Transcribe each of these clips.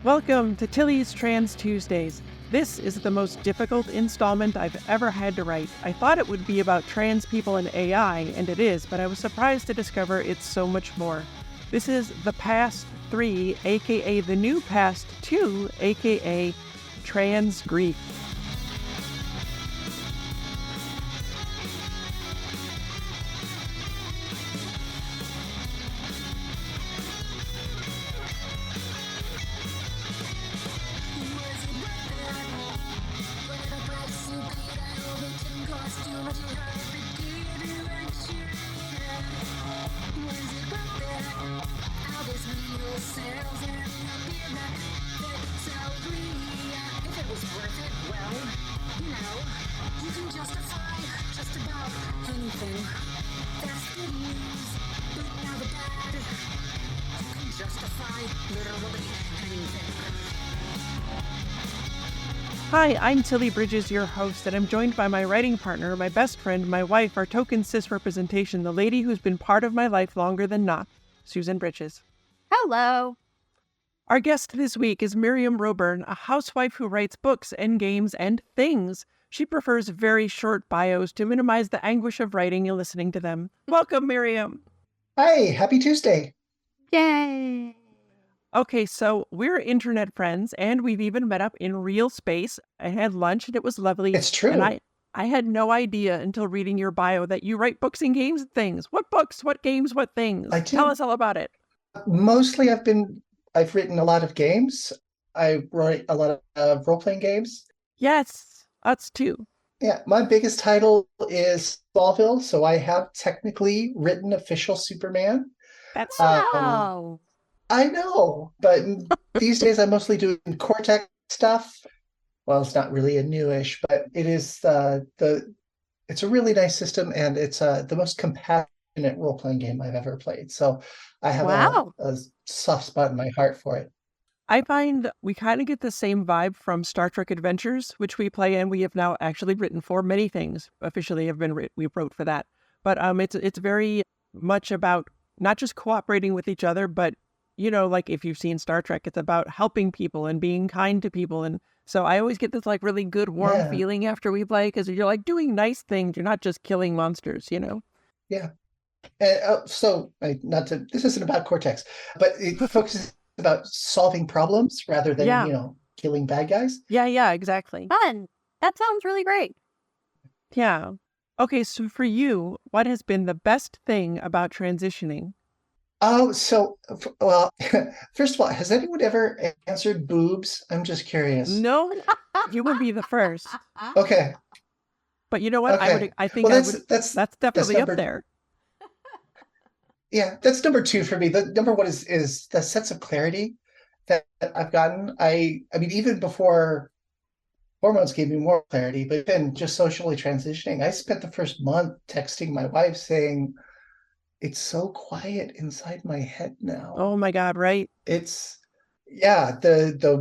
Welcome to Tilly's Trans Tuesdays. This is the most difficult installment I've ever had to write. I thought it would be about trans people and AI, and it is, but I was surprised to discover it's so much more. This is the Past 3, aka the new Past 2, aka Trans Grief. Hi, I'm Tilly Bridges, your host, and I'm joined by my writing partner, my best friend, my wife, our token cis representation, the lady who's been part of my life longer than not, Susan Bridges. Hello. Our guest this week is Miriam Robern, a housewife who writes books and games and things. She prefers very short bios to minimize the anguish of writing and listening to them. Welcome, Miriam. Hi, happy Tuesday. Yay. Okay, so we're internet friends, and we've even met up in real space. I had lunch, and it was lovely. It's true. And I had no idea until reading your bio that you write books and games and things. What books, what games, what things? I do. Tell us all about it. Mostly I've written a lot of games. I write a lot of role-playing games. Yes, us too. Yeah, my biggest title is Smallville, so I have technically written official Superman. That's Wow. I know, but these days I'm mostly doing Cortex stuff. Well, it's not really a newish, but it is it's a really nice system, and it's the most compassionate role-playing game I've ever played. So I have a soft spot in my heart for it. I find we kind of get the same vibe from Star Trek Adventures, which we play, and we have now actually written for many things. Officially, we wrote for that, but it's very much about not just cooperating with each other, but you know, like if you've seen Star Trek, it's about helping people and being kind to people. And so I always get this like really good, warm feeling after we play, because you're like doing nice things. You're not just killing monsters, you know? Yeah. This isn't about Cortex, but it focuses about solving problems rather than, killing bad guys. Yeah, exactly. Fun. That sounds really great. Yeah. Okay, so for you, what has been the best thing about transitioning? Oh, well, first of all, has anyone ever answered boobs? I'm just curious. No, you would be the first. Okay. But you know what? Okay. That's definitely up there. Yeah, that's number 2 for me. The number 1 is the sense of clarity that I've gotten. I mean, even before hormones gave me more clarity, but then just socially transitioning, I spent the first month texting my wife saying, it's so quiet inside my head now. Oh my God, right? The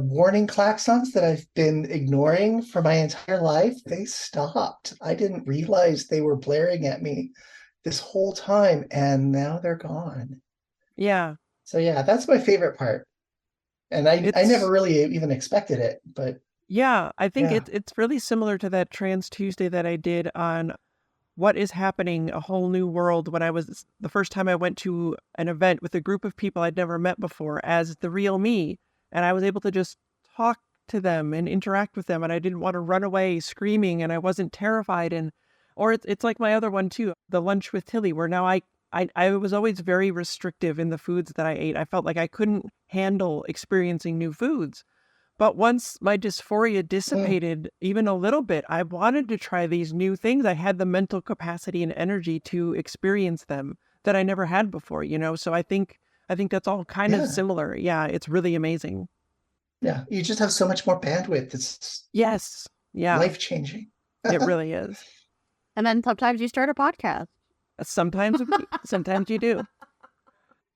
warning klaxons that I've been ignoring for my entire life, they stopped. I didn't realize they were blaring at me this whole time, and now they're gone. Yeah. So yeah, that's my favorite part. And I never really even expected it, but yeah, I think it's really similar to that Trans Tuesday that I did on What is Happening, A Whole New World, when I was the first time I went to an event with a group of people I'd never met before as the real me. And I was able to just talk to them and interact with them. And I didn't want to run away screaming, and I wasn't terrified. Or it's like my other one too, the lunch with Tilly, where now I was always very restrictive in the foods that I ate. I felt like I couldn't handle experiencing new foods. But once my dysphoria dissipated even a little bit, I wanted to try these new things. I had the mental capacity and energy to experience them that I never had before, you know? So I think that's all kind of similar. Yeah, it's really amazing. Yeah, you just have so much more bandwidth. It's life-changing. It really is. And then sometimes you start a podcast. Sometimes you do.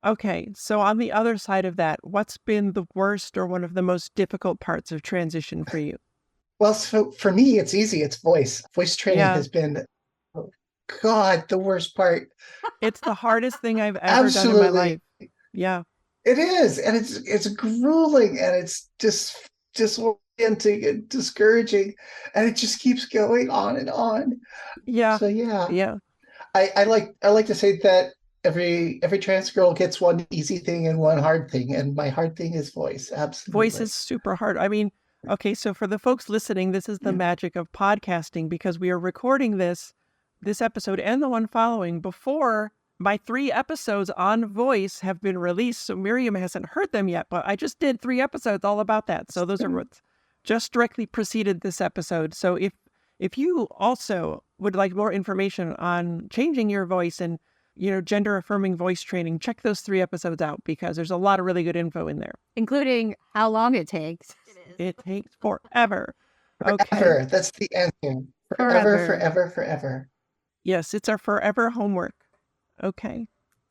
Okay, so on the other side of that, what's been the worst or one of the most difficult parts of transition for you? Well, so for me, it's easy. It's voice. Voice training has been, the worst part. It's the hardest thing I've ever done in my life. Yeah. It is, and it's grueling, and it's just disorienting and discouraging, and it just keeps going on and on. Yeah. So yeah, Yeah. I like to say that every trans girl gets one easy thing and one hard thing, and my hard thing is voice. Voice is Absolutely. super hard. I mean, okay, so for the folks listening, this is the Yeah. magic of podcasting because we are recording this episode and the one following before my 3 episodes on voice have been released. So Miriam hasn't heard them yet, but I just did 3 episodes all about that. So those are what just directly preceded this episode. So if you also would like more information on changing your voice and gender affirming voice training, check those 3 episodes out because there's a lot of really good info in there. Including how long it takes. It takes forever. Okay. Forever. That's the answer. Forever, forever, forever. Yes, it's our forever homework. Okay.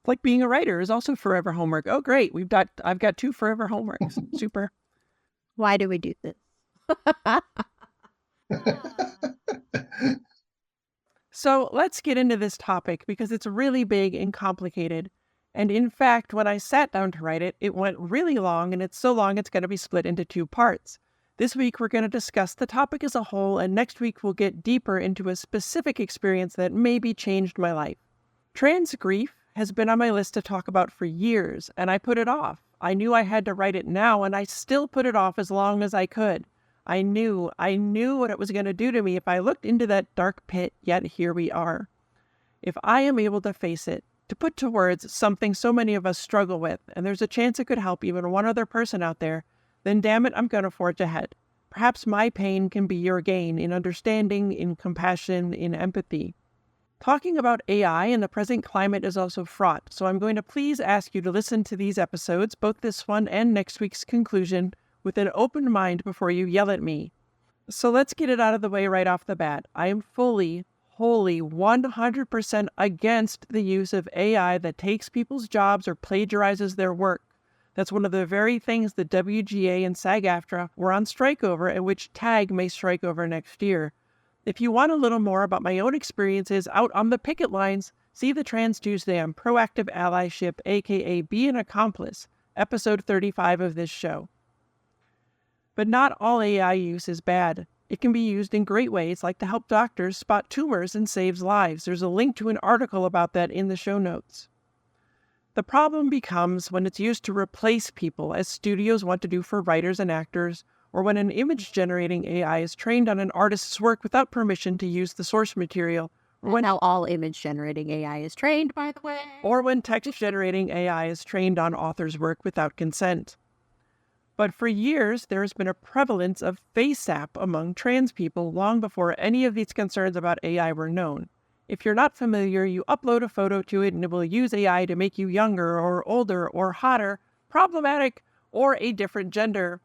Like being a writer is also forever homework. Oh, great. I've got 2 forever homeworks. Super. Why do we do this? So let's get into this topic because it's really big and complicated. And in fact, when I sat down to write it, it went really long, and it's so long it's going to be split into 2 parts. This week, we're going to discuss the topic as a whole, and next week, we'll get deeper into a specific experience that maybe changed my life. Trans grief has been on my list to talk about for years, and I put it off. I knew I had to write it now, and I still put it off as long as I could. I knew what it was going to do to me if I looked into that dark pit, yet here we are. If I am able to face it, to put to words something so many of us struggle with, and there's a chance it could help even one other person out there, then damn it, I'm going to forge ahead. Perhaps my pain can be your gain in understanding, in compassion, in empathy. Talking about AI in the present climate is also fraught, so I'm going to please ask you to listen to these episodes, both this one and next week's conclusion, with an open mind before you yell at me. So let's get it out of the way right off the bat. I am fully, wholly, 100% against the use of AI that takes people's jobs or plagiarizes their work. That's one of the very things the WGA and SAG-AFTRA were on strike over, and which TAG may strike over next year. If you want a little more about my own experiences out on the picket lines, see the Trans Tuesday on Proactive Allyship, aka Be an Accomplice, episode 35 of this show. But not all AI use is bad. It can be used in great ways, like to help doctors spot tumors and saves lives. There's a link to an article about that in the show notes. The problem becomes when it's used to replace people, as studios want to do for writers and actors, or when an image-generating AI is trained on an artist's work without permission to use the source material, or when Now all image-generating AI is trained, by the way. Or when text-generating AI is trained on authors' work without consent. But for years, there has been a prevalence of FaceApp among trans people long before any of these concerns about AI were known. If you're not familiar, you upload a photo to it and it will use AI to make you younger or older or hotter, problematic, or a different gender.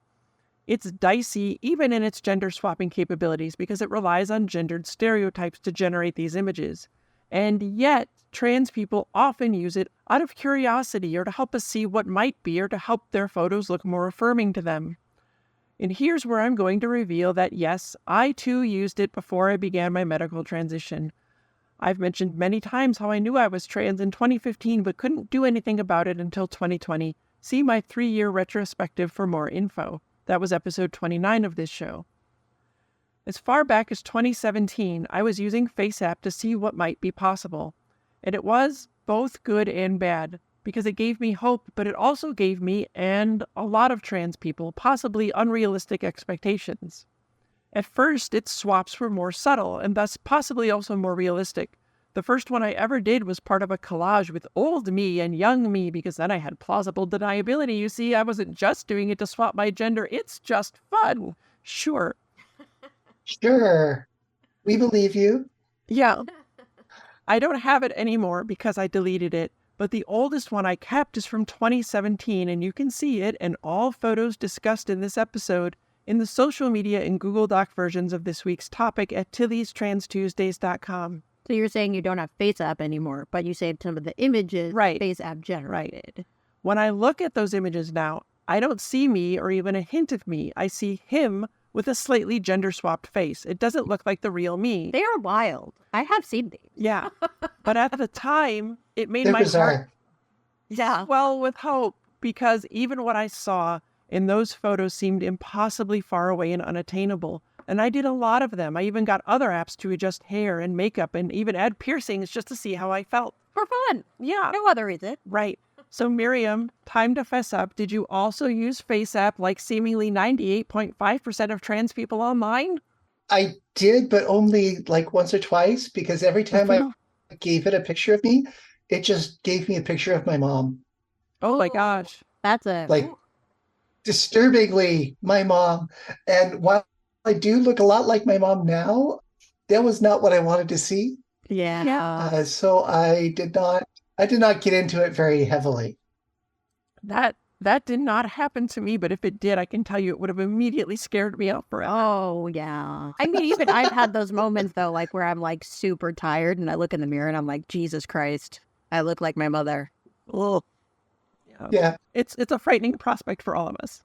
It's dicey even in its gender swapping capabilities because it relies on gendered stereotypes to generate these images. And yet, trans people often use it out of curiosity or to help us see what might be or to help their photos look more affirming to them. And here's where I'm going to reveal that yes, I too used it before I began my medical transition. I've mentioned many times how I knew I was trans in 2015 but couldn't do anything about it until 2020. See my 3-year retrospective for more info. That was episode 29 of this show. As far back as 2017, I was using FaceApp to see what might be possible. And it was both good and bad, because it gave me hope, but it also gave me, and a lot of trans people, possibly unrealistic expectations. At first, its swaps were more subtle, and thus possibly also more realistic. The first one I ever did was part of a collage with old me and young me, because then I had plausible deniability. You see, I wasn't just doing it to swap my gender. It's just fun. Sure. Sure. We believe you. Yeah. I don't have it anymore because I deleted it, but the oldest one I kept is from 2017, and you can see it and all photos discussed in this episode in the social media and Google Doc versions of this week's topic at tilliestrans-tuesdays.com. So you're saying you don't have FaceApp anymore, but you saved some of the images FaceApp generated. Right. When I look at those images now, I don't see me or even a hint of me. I see him with a slightly gender-swapped face. It doesn't look like the real me. They are wild. I have seen these. Yeah. But at the time, it made They're my bizarre. heart Yeah. swell with hope because even what I saw in those photos seemed impossibly far away and unattainable. And I did a lot of them. I even got other apps to adjust hair and makeup and even add piercings just to see how I felt. For fun. Yeah. No other reason. Right. So Miriam, time to fess up. Did you also use FaceApp like seemingly 98.5% of trans people online? I did, but only like once or twice, because every time I gave it a picture of me, it just gave me a picture of my mom. Oh my gosh. That's a... Like, disturbingly my mom. And while I do look a lot like my mom now, that was not what I wanted to see. Yeah. So I did not get into it very heavily. That did not happen to me, but if it did, I can tell you it would have immediately scared me out forever. Oh, yeah. I mean, even I've had those moments, though, like where I'm like super tired and I look in the mirror and I'm like, Jesus Christ, I look like my mother. Oh. Yeah. It's a frightening prospect for all of us.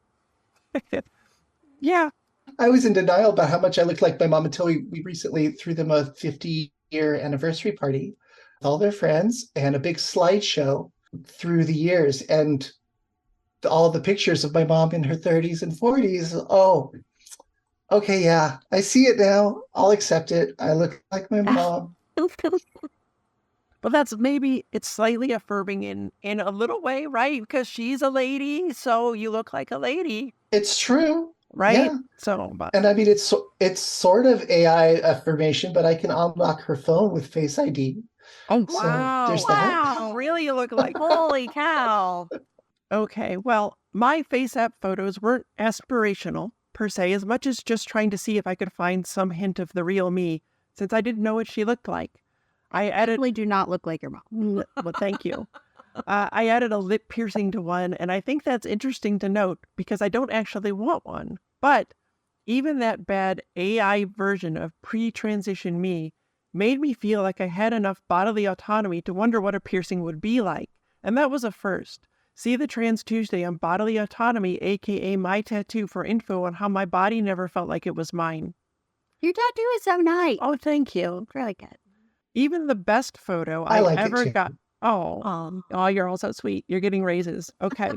Yeah. I was in denial about how much I looked like my mom until we recently threw them a 50-year anniversary party with all their friends and a big slideshow through the years. And all the pictures of my mom in her 30s and 40s. Oh, okay, yeah, I see it now. I'll accept it. I look like my mom. But it's slightly affirming in a little way, right? Because she's a lady, so you look like a lady. It's true. Right? Yeah. So, and I mean, it's sort of AI affirmation, but I can unlock her phone with Face ID. Oh, so wow. There's that. Wow. Really, you look like... Holy cow. Okay, well, my FaceApp photos weren't aspirational, per se, as much as just trying to see if I could find some hint of the real me, since I didn't know what she looked like. I definitely do not look like your mom. Well, thank you. I added a lip piercing to one, and I think that's interesting to note, because I don't actually want one. But even that bad AI version of pre-transition me made me feel like I had enough bodily autonomy to wonder what a piercing would be like. And that was a first. See the Trans Tuesday on Bodily Autonomy, aka my tattoo, for info on how my body never felt like it was mine. Your tattoo is so nice. Oh, thank you. Really good. Even the best photo I like ever it too. got... Oh, you're all so sweet. You're getting raises. Okay.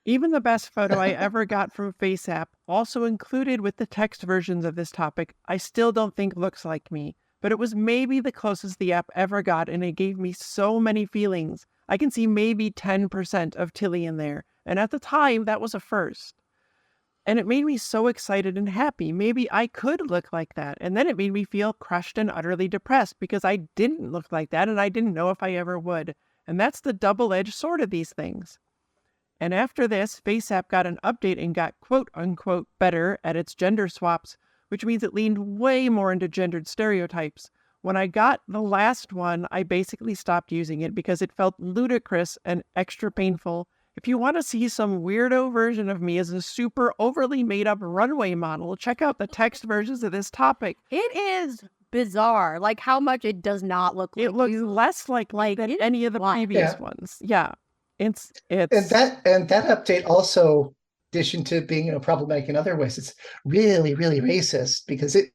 Even the best photo I ever got from FaceApp, also included with the text versions of this topic, I still don't think looks like me. But it was maybe the closest the app ever got, and it gave me so many feelings. I can see maybe 10% of Tilly in there. And at the time, that was a first. And it made me so excited and happy. Maybe I could look like that. And then it made me feel crushed and utterly depressed because I didn't look like that and I didn't know if I ever would. And that's the double-edged sword of these things. And after this, FaceApp got an update and got quote-unquote better at its gender swaps, which means it leaned way more into gendered stereotypes. When I got the last one, I basically stopped using it because it felt ludicrous and extra painful. If you want to see some weirdo version of me as a super overly made-up runway model, check out the text versions of this topic. It is bizarre, like how much it does not look like it looks less like than any of the previous ones. Yeah. It's and that update also, in addition to being problematic in other ways, it's really, really racist because it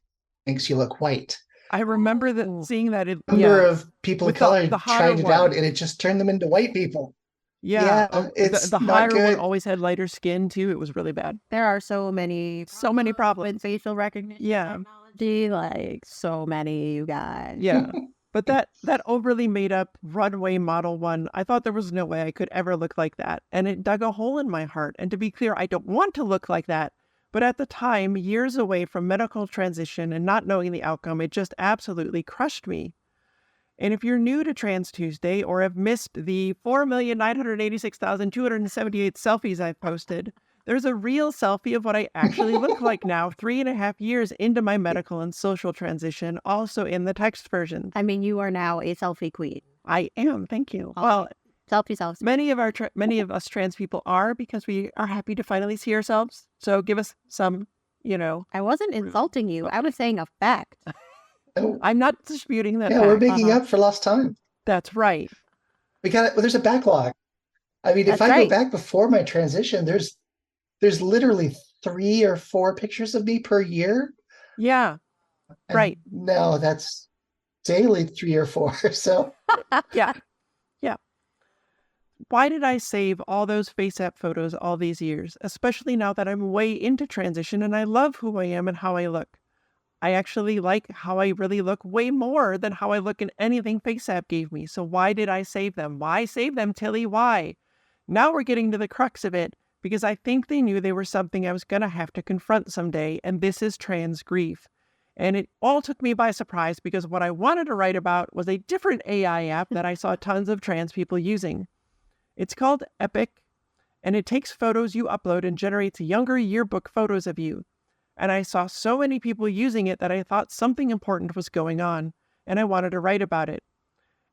makes you look white. I remember seeing that. A number of people of color tried it out, and it just turned them into white people. Yeah, it's the higher one always had lighter skin too. It was really bad. There are so many problems with facial recognition. Yeah, technology, like so many, you guys. Yeah, but that overly made up runway model one, I thought there was no way I could ever look like that, and it dug a hole in my heart. And to be clear, I don't want to look like that. But at the time, years away from medical transition and not knowing the outcome, it just absolutely crushed me. And if you're new to Trans Tuesday or have missed the 4,986,278 selfies I've posted, there's a real selfie of what I actually look like now, 3.5 years into my medical and social transition, also in the text version. I mean, you are now a selfie queen. I am, thank you. Okay. Well, selfie. Many of us trans people are, because we are happy to finally see ourselves. So give us some, I wasn't insulting you. I was saying a fact. I'm not disputing that. Yeah, we're making up for lost time. That's right. There's a backlog. I mean, if I go back before my transition, there's literally 3 or 4 pictures of me per year. Yeah. And right. No, that's daily 3 or 4. So yeah. Why did I save all those face app photos all these years, especially now that I'm way into transition and I love who I am and how I look? I actually like how I really look way more than how I look in anything face app gave me. So why did I save them? Why save them, Tilly? Why? Now we're getting to the crux of it, because I think they knew they were something I was going to have to confront someday, and this is trans grief. And it all took me by surprise, because what I wanted to write about was a different AI app that I saw tons of trans people using. It's called Epic, and it takes photos you upload and generates younger yearbook photos of you. And I saw so many people using it that I thought something important was going on, and I wanted to write about it.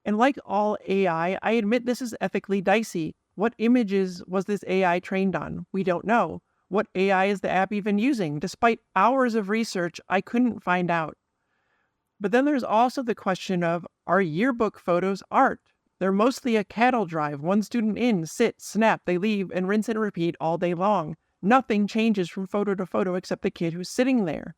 And like all AI, I admit this is ethically dicey. What images was this AI trained on? We don't know. What AI is the app even using? Despite hours of research, I couldn't find out. But then there's also the question of, are yearbook photos art? They're mostly a cattle drive. One student in, sit, snap, they leave, and rinse and repeat all day long. Nothing changes from photo to photo except the kid who's sitting there.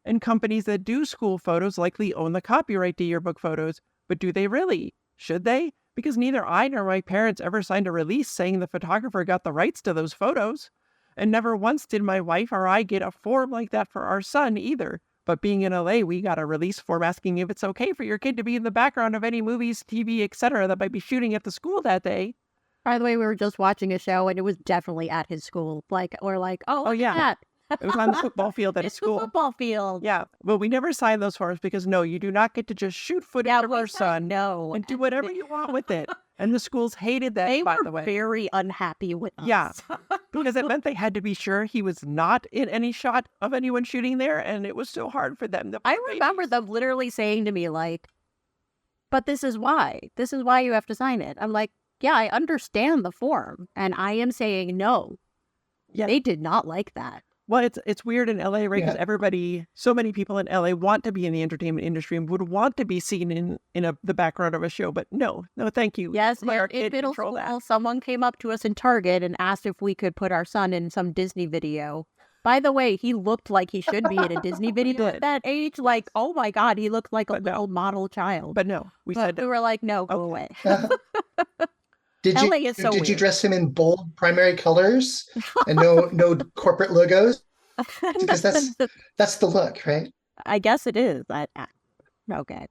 And companies that do school photos likely own the copyright to yearbook photos, but do they really? Should they? Because neither I nor my parents ever signed a release saying the photographer got the rights to those photos. And never once did my wife or I get a form like that for our son either. But being in LA, we got a release form asking if it's okay for your kid to be in the background of any movies, TV, etc. that might be shooting at the school that day. By the way, we were just watching a show and it was definitely at his school. Like, we're like, oh yeah. That. It was on the football field at a school. The football field. Yeah. Well, we never signed those forms because no, you do not get to just shoot footage of our son and do whatever you want with it. And the schools hated that, by the way. They were very unhappy with us. Yeah. Because it meant they had to be sure he was not in any shot of anyone shooting there. And it was so hard for them. I remember them literally saying to me, like, but this is why. This is why you have to sign it. I'm like, yeah, I understand the form. And I am saying no. Yeah. They did not like that. Well, it's weird in LA, right? Because so many people in LA want to be in the entertainment industry and would want to be seen in the background of a show. But no, thank you. Yes, in middle school, someone came up to us in Target and asked if we could put our son in some Disney video. By the way, he looked like he should be in a Disney video at that age. Like, oh my God, he looked like a little model child. But no, we were like, no, go away. Did you dress him in bold primary colors and no corporate logos? Because that's the look, right? I guess it is. Okay.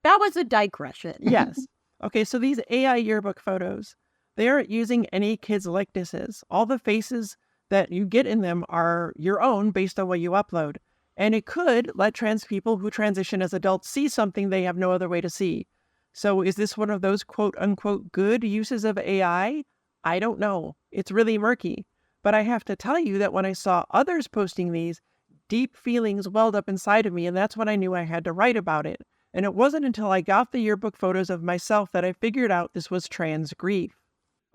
That was a digression. Yes. Okay, so these AI yearbook photos, they aren't using any kids' likenesses. All the faces that you get in them are your own based on what you upload. And it could let trans people who transition as adults see something they have no other way to see. So is this one of those quote unquote good uses of AI? I don't know. It's really murky. But I have to tell you that when I saw others posting these, deep feelings welled up inside of me, and that's when I knew I had to write about it. And it wasn't until I got the yearbook photos of myself that I figured out this was trans grief.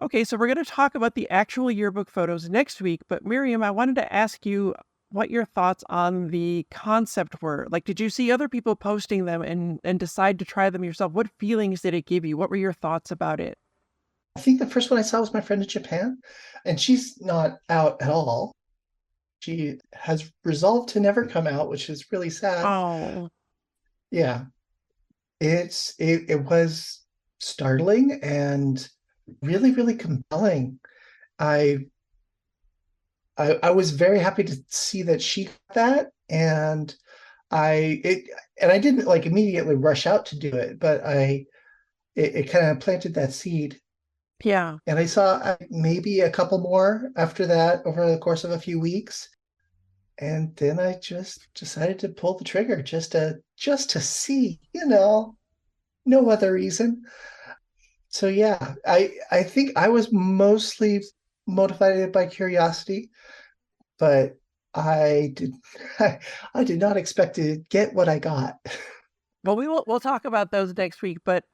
Okay, so we're going to talk about the actual yearbook photos next week, but Miriam, I wanted to ask you what your thoughts on the concept were. Like, did you see other people posting them and decide to try them yourself? What feelings did it give you? What were your thoughts about it? I think the first one I saw was my friend in Japan, and she's not out at all. She has resolved to never come out, which is really sad. Oh. Yeah. It was startling and really, really compelling. I was very happy to see that she got that, and I didn't like immediately rush out to do it, but it kind of planted that seed. Yeah. And I saw maybe a couple more after that over the course of a few weeks. And then I just decided to pull the trigger just to see, no other reason. So yeah, I think I was mostly motivated by curiosity, but I did not expect to get what I got. Well, we'll talk about those next week, but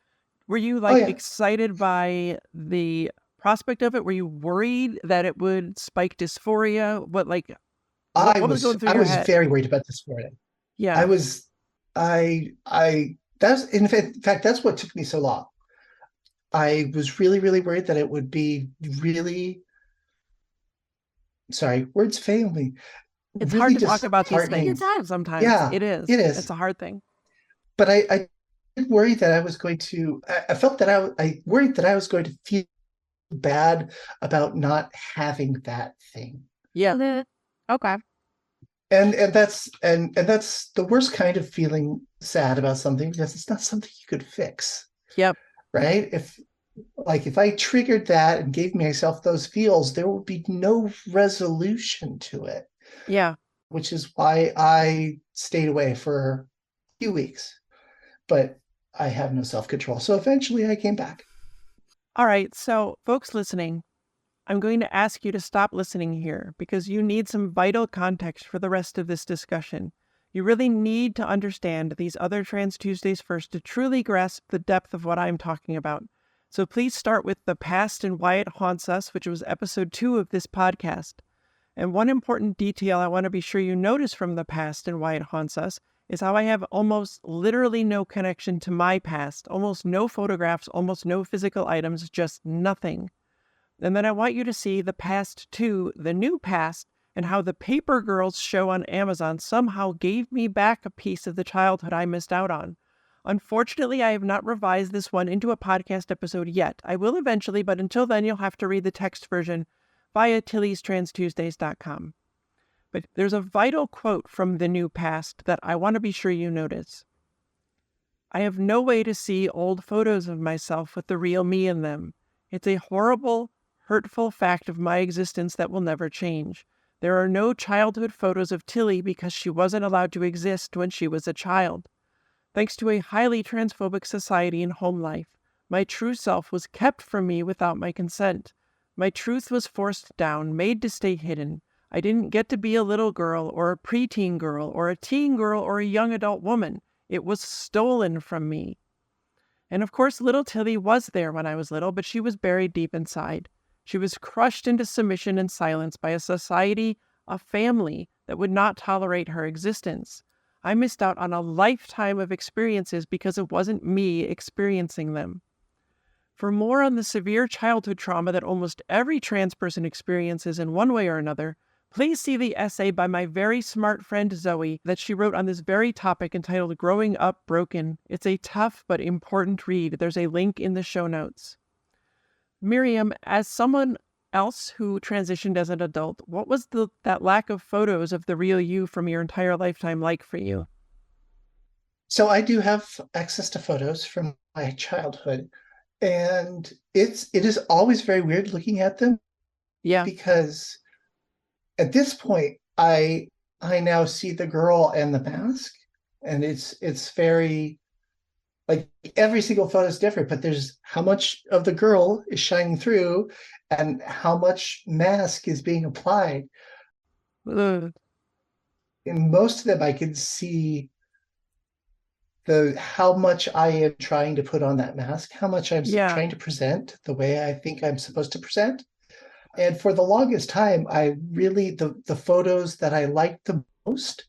were you excited by the prospect of it? Were you worried that it would spike dysphoria? What was going through your head? Very worried about dysphoria. Yeah. That's in fact that's what took me so long. I was really, really worried that it would be really, sorry, words fail me. It's really hard to talk about these things sometimes. Yeah, it is. It's a hard thing. But I did worry that I was going to, I felt that I worried that I was going to feel bad about not having that thing. Yeah. Okay. And that's the worst kind of feeling sad about something, because it's not something you could fix. Yep. Right? If I triggered that and gave myself those feels, there would be no resolution to it. Yeah. Which is why I stayed away for a few weeks. But I have no self-control. So eventually I came back. All right. So, folks listening, I'm going to ask you to stop listening here because you need some vital context for the rest of this discussion. You really need to understand these other Trans Tuesdays first to truly grasp the depth of what I'm talking about. So please start with the past and why it haunts us, which was episode 2 of this podcast. And one important detail I want to be sure you notice from the past and why it haunts us is how I have almost literally no connection to my past, almost no photographs, almost no physical items, just nothing. And then I want you to see the past too, the new past, and how the Paper Girls show on Amazon somehow gave me back a piece of the childhood I missed out on. Unfortunately, I have not revised this one into a podcast episode yet. I will eventually, but until then, you'll have to read the text version via tillystranstuesdays.com. But there's a vital quote from the new past that I want to be sure you notice. I have no way to see old photos of myself with the real me in them. It's a horrible, hurtful fact of my existence that will never change. There are no childhood photos of Tilly because she wasn't allowed to exist when she was a child. Thanks to a highly transphobic society and home life, my true self was kept from me without my consent. My truth was forced down, made to stay hidden. I didn't get to be a little girl or a preteen girl or a teen girl or a young adult woman. It was stolen from me. And of course, little Tilly was there when I was little, but she was buried deep inside. She was crushed into submission and silence by a society, a family that would not tolerate her existence. I missed out on a lifetime of experiences because it wasn't me experiencing them. For more on the severe childhood trauma that almost every trans person experiences in one way or another, please see the essay by my very smart friend Zoe that she wrote on this very topic entitled Growing Up Broken. It's a tough but important read. There's a link in the show notes. Miriam, as someone else who transitioned as an adult, what was that lack of photos of the real you from your entire lifetime like for you? So I do have access to photos from my childhood, and it is always very weird looking at them. Yeah. Because at this point, I now see the girl and the mask, and it's very, like, every single photo is different, but there's how much of the girl is shining through and how much mask is being applied. Ugh. In most of them, I can see how much I am trying to put on that mask, how much I'm trying to present the way I think I'm supposed to present. And for the longest time, I really, the photos that I liked the most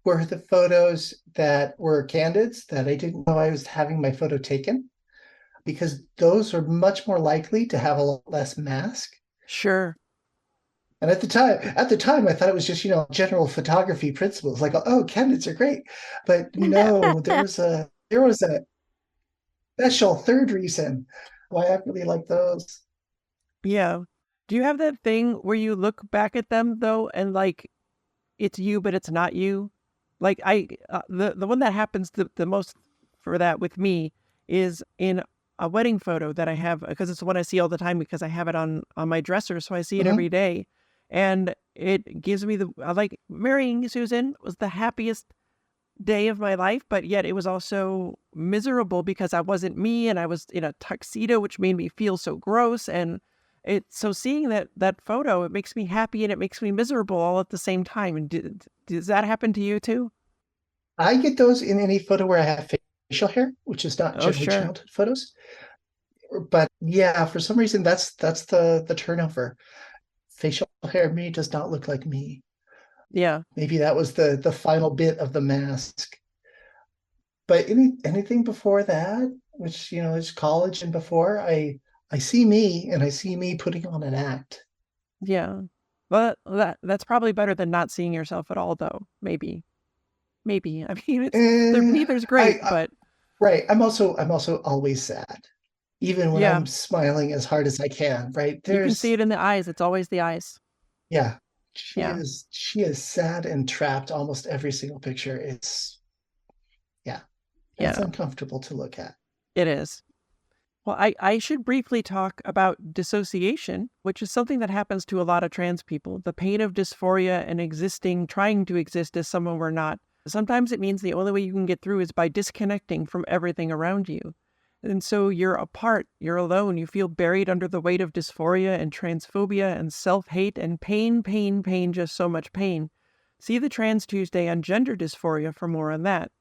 were the photos that were candids that I didn't know I was having my photo taken, because those are much more likely to have a lot less mask. Sure. And at the time, I thought it was just, general photography principles, like, oh, candids are great. But no, there was a special third reason why I really like those. Yeah. Do you have that thing where you look back at them though and like it's you but it's not you? Like the one that happens the most for that with me is in a wedding photo that I have, because it's the one I see all the time because I have it on my dresser, so I see it every day, and it gives me like marrying Susan was the happiest day of my life, but yet it was also miserable because I wasn't me and I was in a tuxedo, which made me feel so gross. And so seeing that photo, it makes me happy and it makes me miserable all at the same time. And does that happen to you too? I get those in any photo where I have facial hair, which is not generally childhood photos. But yeah, for some reason, that's the turnover. Facial hair me does not look like me. Yeah. Maybe that was the final bit of the mask. But anything before that, which, is college and before, I see me, and I see me putting on an act. Yeah. Well, that's probably better than not seeing yourself at all, though. Maybe. I mean, neither's great, but right. I'm also always sad. even when Yeah. I'm smiling as hard as I can, right? You can see it in the eyes. It's always the eyes. Yeah, Yeah. she is sad and trapped almost every single picture. Yeah, it's Yeah, uncomfortable to look at. it is. Well, I should briefly talk about dissociation, which is something that happens to a lot of trans people. The pain of dysphoria and trying to exist as someone we're not. Sometimes it means the only way you can get through is by disconnecting from everything around you. And so you're apart, you're alone, you feel buried under the weight of dysphoria and transphobia and self-hate and pain, pain, pain, just so much pain. See the Trans Tuesday on gender dysphoria for more on that.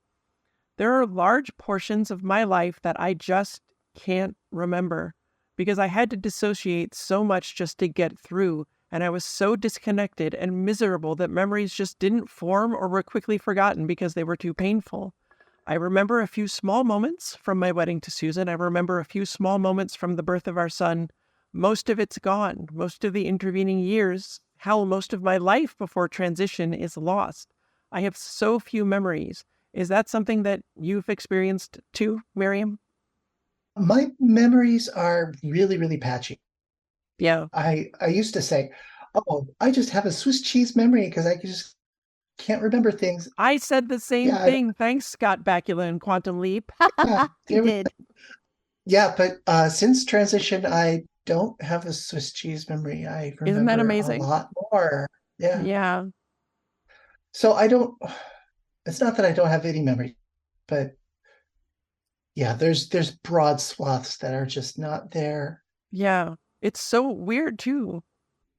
There are large portions of my life that I just can't remember because I had to dissociate so much just to get through, and I was so disconnected and miserable that memories just didn't form or were quickly forgotten because they were too painful. I remember a few small moments from my wedding to Susan. I remember a few small moments from the birth of our son. Most of it's gone. Most of the intervening years, hell, most of my life before transition is lost. I have so few memories. Is that something that you've experienced too, Miriam? My memories are really, really patchy. Yeah. I used to say, "Oh, I just have a Swiss cheese memory because I just can't remember things." I said the same Yeah, thing. Thanks, Scott Bakula and Quantum Leap. yeah, He did. yeah, but since transition, I don't have a Swiss cheese memory. I Isn't that remember a amazing? lot more. Yeah. Yeah. So I don't, it's not that I don't have any memory, but yeah, there's broad swaths that are just not there. Yeah. It's so weird too.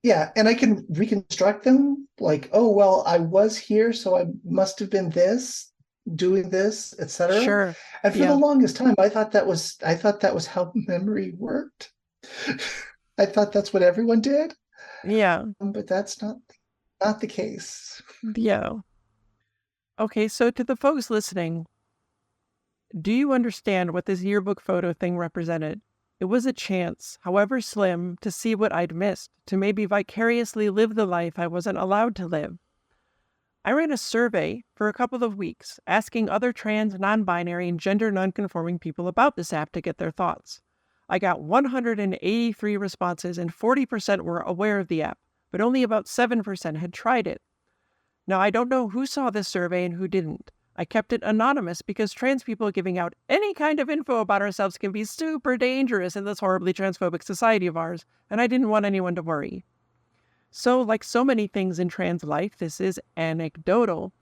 Yeah, and I can reconstruct them like, oh, well, I was here, so I must have been this, doing this, etc. Sure. And for the Yeah. longest time, I thought that was how memory worked. I thought that's what everyone did, Yeah. but that's not the case. Yeah. Okay, so to the folks listening, do you understand what this yearbook photo thing represented? It was a chance, however slim, to see what I'd missed, to maybe vicariously live the life I wasn't allowed to live. I ran a survey for a couple of weeks, asking other trans, non-binary, and gender non-conforming people about this app to get their thoughts. I got 183 responses, and 40% were aware of the app, but only about 7% had tried it. Now, I don't know who saw this survey and who didn't. I kept it anonymous because trans people giving out any kind of info about ourselves can be super dangerous in this horribly transphobic society of ours, and I didn't want anyone to worry. So, like so many things in trans life, this is anecdotal.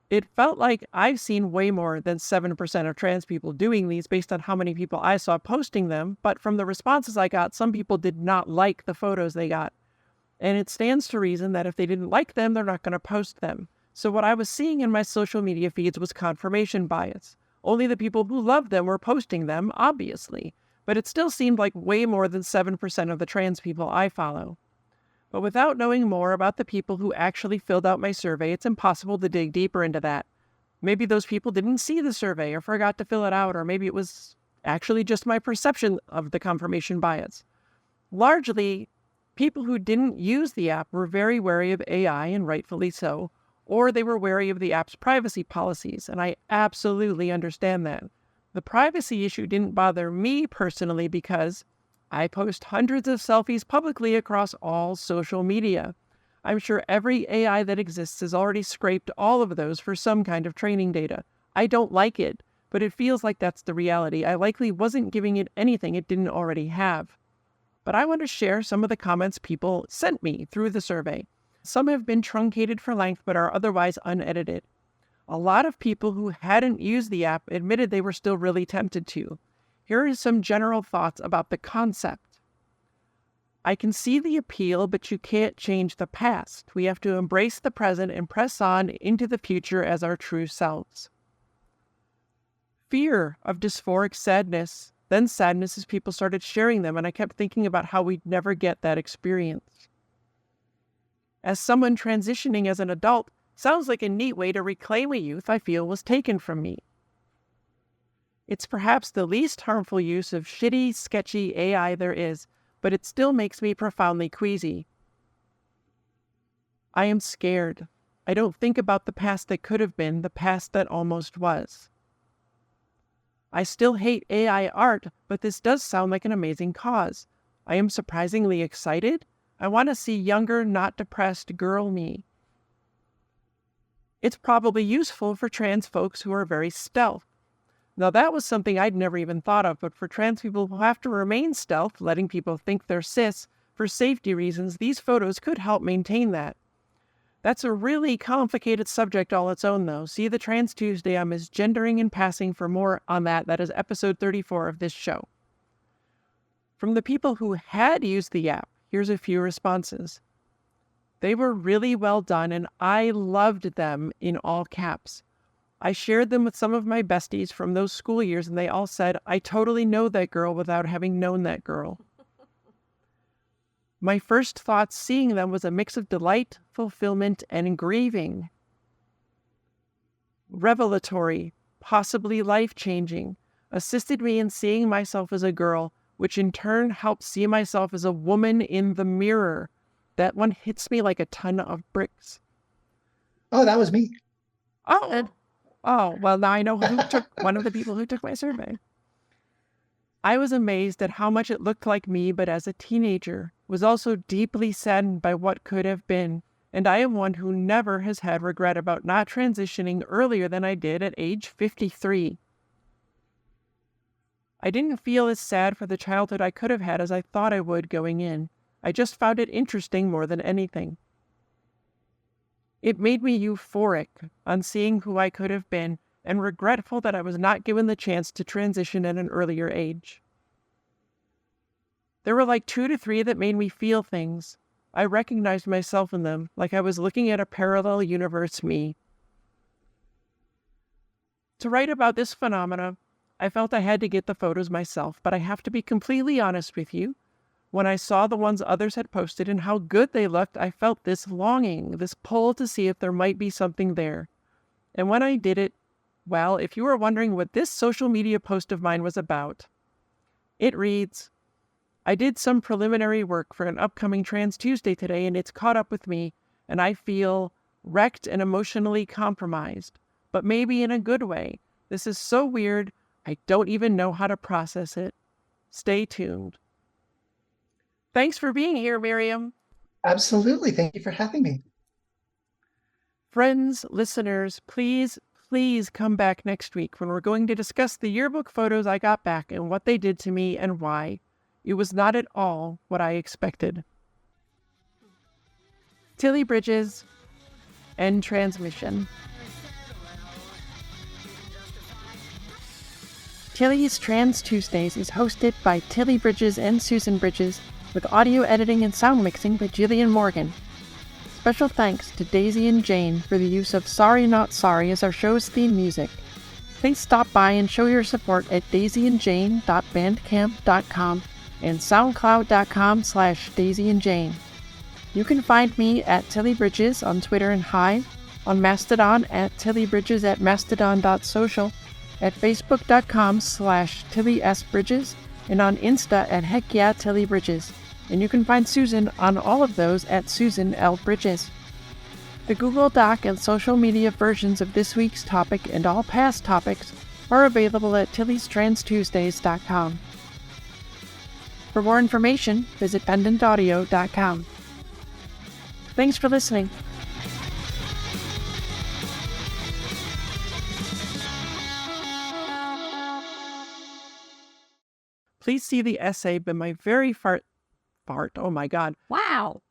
It felt like I've seen way more than 7% of trans people doing these based on how many people I saw posting them, but from the responses I got, some people did not like the photos they got. And it stands to reason that if they didn't like them, they're not going to post them. So what I was seeing in my social media feeds was confirmation bias. Only the people who loved them were posting them, obviously. But it still seemed like way more than 7% of the trans people I follow. But without knowing more about the people who actually filled out my survey, it's impossible to dig deeper into that. Maybe those people didn't see the survey or forgot to fill it out, or maybe it was actually just my perception of the confirmation bias. Largely, people who didn't use the app were very wary of AI, and rightfully so, or they were wary of the app's privacy policies, and I absolutely understand that. The privacy issue didn't bother me personally because I post hundreds of selfies publicly across all social media. I'm sure every AI that exists has already scraped all of those for some kind of training data. I don't like it, but it feels like that's the reality. I likely wasn't giving it anything it didn't already have. But I want to share some of the comments people sent me through the survey. Some have been truncated for length but are otherwise unedited. A lot of people who hadn't used the app admitted they were still really tempted to. Here are some general thoughts about the concept. I can see the appeal, but you can't change the past. We have to embrace the present and press on into the future as our true selves. Fear of dysphoric sadness, then sadness as people started sharing them, and I kept thinking about how we'd never get that experience. As someone transitioning as an adult, sounds like a neat way to reclaim a youth I feel was taken from me. It's perhaps the least harmful use of shitty, sketchy AI there is, but it still makes me profoundly queasy. I am scared. I don't think about the past that could have been, the past that almost was. I still hate AI art, but this does sound like an amazing cause. I am surprisingly excited. I want to see younger, not depressed girl me. It's probably useful for trans folks who are very stealth. Now that was something I'd never even thought of, but for trans people who have to remain stealth, letting people think they're cis, for safety reasons, these photos could help maintain that. That's a really complicated subject all its own, though. See the Trans Tuesday on Misgendering and Passing for more on that. That is episode 34 of this show. From the people who had used the app, here's a few responses. They were really well done, and I loved them in all caps. I shared them with some of my besties from those school years, and they all said, I totally know that girl without having known that girl. My first thought seeing them was a mix of delight, fulfillment, and grieving. Revelatory, possibly life-changing, assisted me in seeing myself as a girl, which in turn helped see myself as a woman in the mirror. That one hits me like a ton of bricks. Oh, that was me. Oh, well, now I know who took one of the people who took my survey. I was amazed at how much it looked like me, but as a teenager, was also deeply saddened by what could have been, and I am one who never has had regret about not transitioning earlier than I did at age 53. I didn't feel as sad for the childhood I could have had as I thought I would going in. I just found it interesting more than anything. It made me euphoric on seeing who I could have been and regretful that I was not given the chance to transition at an earlier age. There were like 2 to 3 that made me feel things. I recognized myself in them, like I was looking at a parallel universe me. To write about this phenomena, I felt I had to get the photos myself, but I have to be completely honest with you. When I saw the ones others had posted and how good they looked, I felt this longing, this pull to see if there might be something there. And when I did it, well, if you were wondering what this social media post of mine was about, it reads, I did some preliminary work for an upcoming Trans Tuesday today, and it's caught up with me, and I feel wrecked and emotionally compromised, but maybe in a good way. This is so weird, I don't even know how to process it. Stay tuned. Thanks for being here, Miriam. Absolutely. Thank you for having me. Friends, listeners, please come back next week when we're going to discuss the yearbook photos I got back and what they did to me and why. It was not at all what I expected. Tilly Bridges, end transmission. Tilly's Trans Tuesdays is hosted by Tilly Bridges and Susan Bridges, with audio editing and sound mixing by Jillian Morgan. Special thanks to Daisy and Jane for the use of Sorry Not Sorry as our show's theme music. Please stop by and show your support at daisyandjane.bandcamp.com and soundcloud.com/daisyandjane. You can find me at Tilly Bridges on Twitter and Hive, on Mastodon at tillybridges at mastodon.social, at facebook.com/TillySBridges, and on Insta at HeckYeahTillyBridges. And you can find Susan on all of those at Susan L. Bridges. The Google Doc and social media versions of this week's topic and all past topics are available at Tilly'sTransTuesdays.com. For more information, visit pendantaudio.com. Thanks for listening. Please see the essay by my very oh my God. Wow.